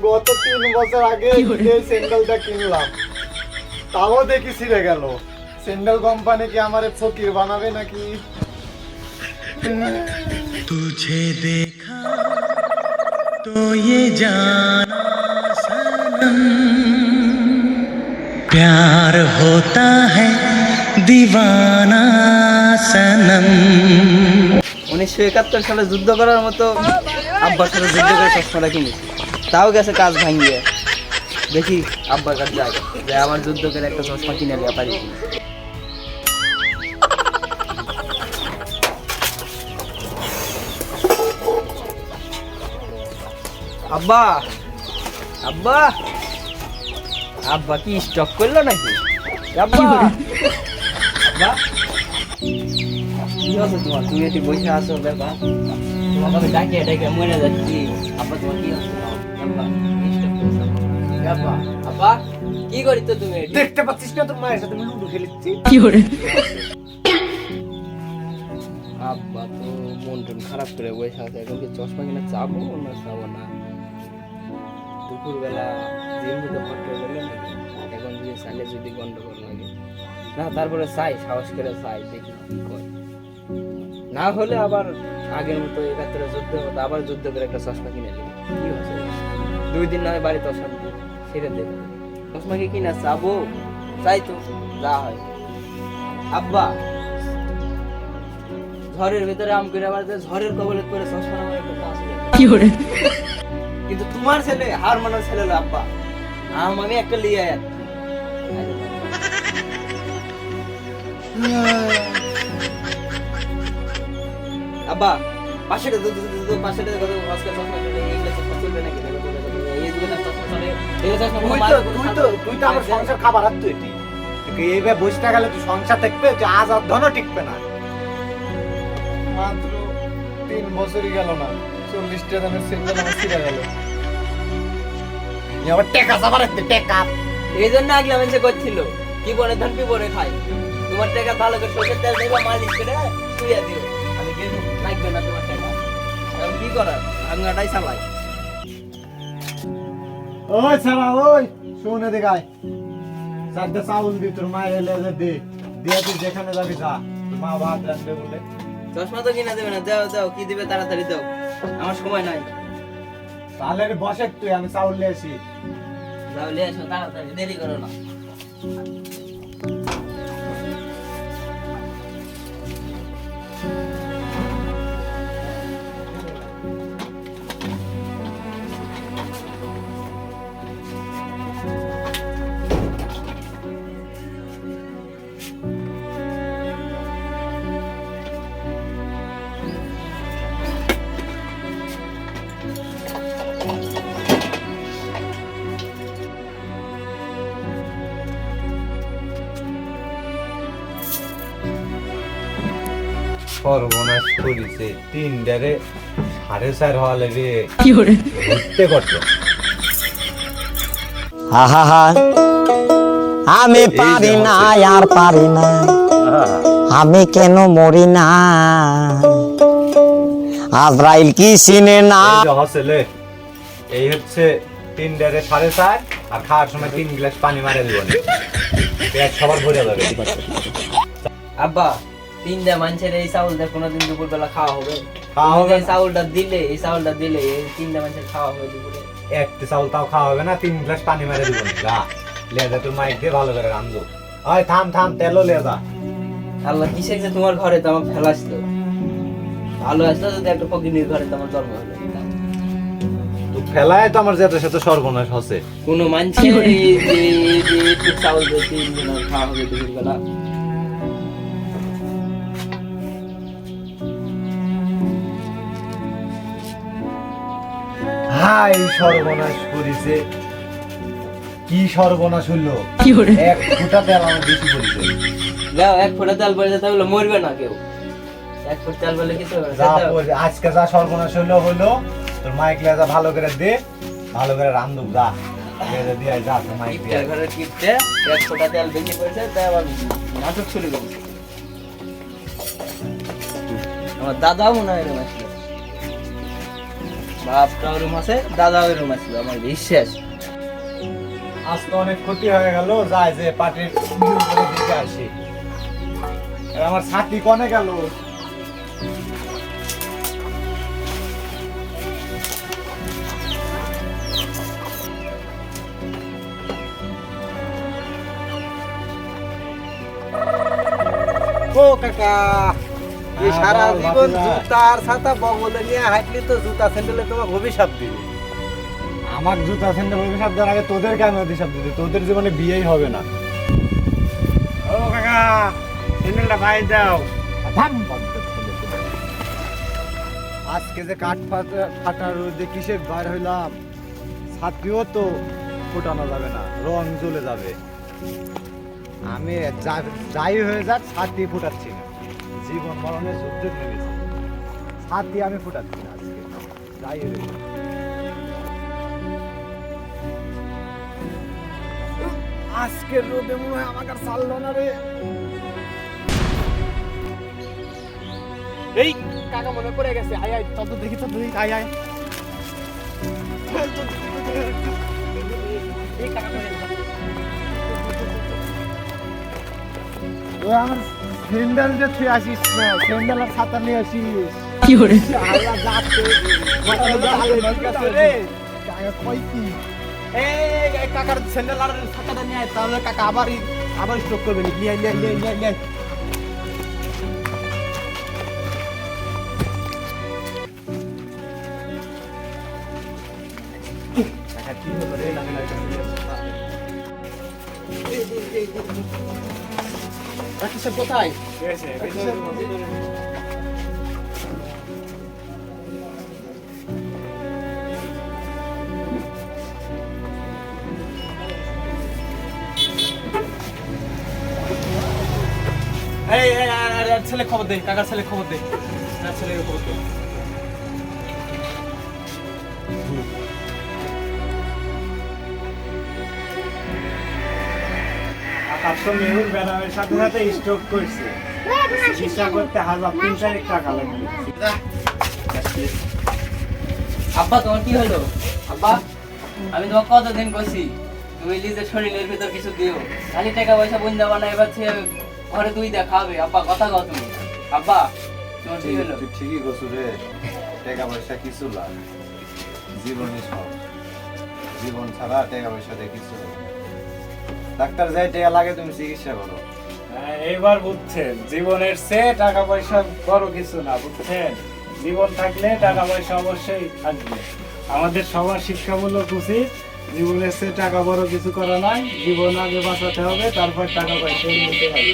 গত 3 বছর আগে এই স্যান্ডেলটা কিনলাম, তাও দেখি ছিঁড়ে গেল। স্যান্ডেল কোম্পানি কি আমারে ফকির বানাবে নাকি? तुझे देखा तो ये जाना सनम प्यार होता है दीवाना सनम। 1971 সালে যুদ্ধ করার মতো আব্বার সাথে যুদ্ধ করে চশমাটা কিনেছি, তাও গেছে কাজ ভাঙিয়ে। দেখি আব্বার কাছে যাই, যে আমার যুদ্ধ করে একটা চশমা কিনে দেওয়া পারি। আব্বা আব্বা আব্বা কি স্টক করলো নাকি? আব্বা আব্বা কি হচ্ছে তোমার? তুমি একটু বসে আছো বাবা, তোমাকে ডাকে ডাকে মরে যাচ্ছি। আব্বা তোমার কি হচ্ছে? আব্বা আব্বা আব্বা কি করি তো তুমি? দেখতে পাচ্ছিস না তোর মায়ের সাথে আমি লুডো খেলছি? কি করে? আব্বা তো মন টন খারাপ করে বসে আছে। এখন কি চশমা কিনা চাবো না চাবো না? দুপুরবেলা জিম্মিতে ফটো গেলে নাকি এখন দিয়ে চাইলে যদি গন্ডগোল লাগে না, তারপরে চাই সাহস করে চাই, দেখি কি করে। না হলে আবার আগের মতো 71 যুদ্ধ হতো, আবার যুদ্ধ করে একটা চশমা কিনে দেবো। কি হচ্ছে 2 দিন না হয় বাড়িতে অশান্তি সেরে দেবে। চশমা কি কিনা চাবো, চাই তো যা হয়। আব্বা ঝড়ের ভিতরে আম করে আবার ঝড়ের কবলে করে চশমা আমার একটা কাজ কি করে। কিন্তু তোমার ছেলে হার মানার ছেলে হলো আব্বা, আমি একটা লিয়ে আয়াত। আব্বা পাশেটা পাশেটা কত আজকে চশমা চলে, এইগুলা চশমা চলবে নাকি? এই যুগে চশমা চলে, এই চশমা তুই তো আমার সংসার খাবার আর তুই এইভাবে বসতে গেলে তুই সংসার দেখবে, তুই আজ আর ধনও টিকবে না। মাত্র 3 বছরই গেল না, 40 টা দামের স্যান্ডেল আমার ছিঁড়ে গেল। আবার টেকা যাবার একটা টেকা। এই জন্য আগলা মানুষ করছিল কি বলে ধান কি বলে খাই। তোমার টাকা ভালো করে সরষের তেল দেবা, মালিশ করে শুয়ে দিও, আমি গেলে লাগবে না তোমার টাকা। এখন কি করার, আঙাটাই চালাই। ওই ছাড়া ওই শুনে দেখায় চারটা চাউল দি তোর মায়ের এলে দে দিয়ে তুই যেখানে যাবি যা, তোর মা ভাত রাখবে বলে। চশমা তো কিনা দেবে না, দাও দাও কি দিবে তাড়াতাড়ি দাও, আমার সময় নাই। তাহলে বসে তুই, আমি চাউল নিয়ে আসি। যাও নিয়ে এসো তাড়াতাড়ি, দেরি করো না। সর্বনাশ করিছে, 3টারে 4:30 হওয়া লাগে কি করে ঘুরতে করতে। আমি পারি না আর পারি না, আমি কেন মরি না, আজরাইল কি চিনে না। হসেলে এই হচ্ছে 3টারে 4:30, আর খাওয়ার সময় 3 গ্লাস পানি মারে দিব, পেট সবার ভরে যাবে। আব্বা 3টা মানুষের এই চাউলটা কোনোদিন দুপুরবেলা খাওয়া হবে? খাওয়া হবে এই চাউলটা দিলে এই 3টা মানুষের খাওয়া হবে দুপুরে? একটা চাউল তাও খাওয়া হবে না, 3 গ্লাস পানি মারে দিব। যা লেজা তোর মাইক দিয়ে ভালো করে রান্ধো। ওই থাম থাম, তেলও লেজা। আল্লাহ কিসে যে তোমার ঘরে তো আমার ফেলা আসতো, ভালো আসতো যদি একটা ফকিনীর ঘরে তো আমার জন্ম হলো। তো ফেলায় তো আমার যেতে সেটা সর্বনাশ হচ্ছে। কোন মানুষের একটু চাউল দিয়ে 3 দিন খাওয়া হবে দুপুরবেলা? হাই সর্বনাশ করিছে, কি সর্বনাশ হইলো। এক ফুটা তেল আমার বেশি পড়িছে। যাও 1 ফোঁটা তেল পড়ে যেতে হলো, মরবে না কেউ। 1 ফোঁটা তেল বলে কিছু হবে না। আজকে যা সর্বনাশ হইলো হইলো, তোর মাইক লেজা ভালো করে দে, ভালো করে রান্ধু। যা লেজা দিয়ে যা তোর মাইক দিয়ে। ঘরের কিপটে 1 ফোঁটা তেল বেশি পড়েছে, তাই আবার নাটক শুরু করেছে। আমার দাদাও মনে হয় এরকম আসলো, বাপটা ওরকম আছে, দাদাও এরকম আসলো, আমার বিশ্বাস। আজ তো অনেক ক্ষতি হয়ে গেল, যাই যে পার্টির দিকে আসি। আর আমার ছাতি কনে গেল? ও কাকা, এই হ্যাঁ, সারা বল, জীবন ভাতিজা। জুতা আর ছাতা বগলে নিয়ে হাঁটলি তো জুতা স্যান্ডেলে তোমার অভিশাপ দিবে। আমার জুতা স্যান্ডেল অভিশাপ দেওয়ার আগে তোদেরকে আমি অভিশাপ দিতে, তোদের জীবনে বিয়েই হবে না। ও কাকা, স্যান্ডেলটা ভাই দাও। আজকে যে কাঠ ফাটা রোদে কিসে বার হইলাম, ছাতিও তো ফোটানো যাবে না, রং জ্বলে যাবে। আমি যাই হয়ে যাক ছাতি ফুটাচ্ছি না, জীবন মরণের যুদ্ধে নেমেছি, ছাতি আমি ফুটাচ্ছি না আজকে, যাই হয়ে যাক। আজকের রোদে মনে হয় আমাকে আর ছাড়লো না রে। এই কাকা মনে পড়ে গেছে, আয় আয় চল তো দেখি, চল দেখি, আয় আয়। এই কাকা মনে গেছে। ও আমার স্যান্ডেল যে তুই আসিস না, স্যান্ডেল আর ছাতা নিয়ে আসিস। কি করে? আল্লাহ যাচ্ছে। ঠিক আছে রে। কাকা কই কি? এই কাকার স্যান্ডেল আর ছাতাটা নিয়ে আয়, তাহলে কাকা আবার স্ট্রোক করবে। নিয়ে আয়, নিয়ে আয়। কি হলো রে? রাকিব কোথায়? ছেলে খবর দে, কাকার ছেলে খবর দে, ছেলে খবর দে। মেহুল ম্যাডামের সাথে সাথে স্ট্রোক করছে, চিকিৎসা করতে 1,000-3,000 টাকা লাগবে। আব্বা তোমার কি হলো? আব্বা আমি তোমাকে কতদিন কইছি তুমি নিজের শরীরের ভিতর কিছু দিও, খালি টাকা পয়সা বন্ধা বানা, এবার ঘরে তুই দেখাবে। আব্বা কথা কও তুমি। আব্বা তোমার কি হলো? তুই ঠিকই কইছু রে, টাকা পয়সা কিছু না, জীবনই সব, জীবন ছাড়া টাকা পয়সা দিয়ে কিছু না। ডাক্তার যাই টাকা লাগে, তুমি চিকিৎসা করো। এইবার বুঝছেন, জীবনের চেয়ে টাকা পয়সা বড় কিছু না, বুঝছেন? জীবন থাকলে টাকা পয়সা অবশ্যই থাকবে। আমাদের সবার শিক্ষামূলক উচিত, জীবনের চেয়ে টাকা বড় কিছু করা নয়, জীবন আগে বাঁচাতে হবে, তারপর টাকা পয়সা নিতে হবে।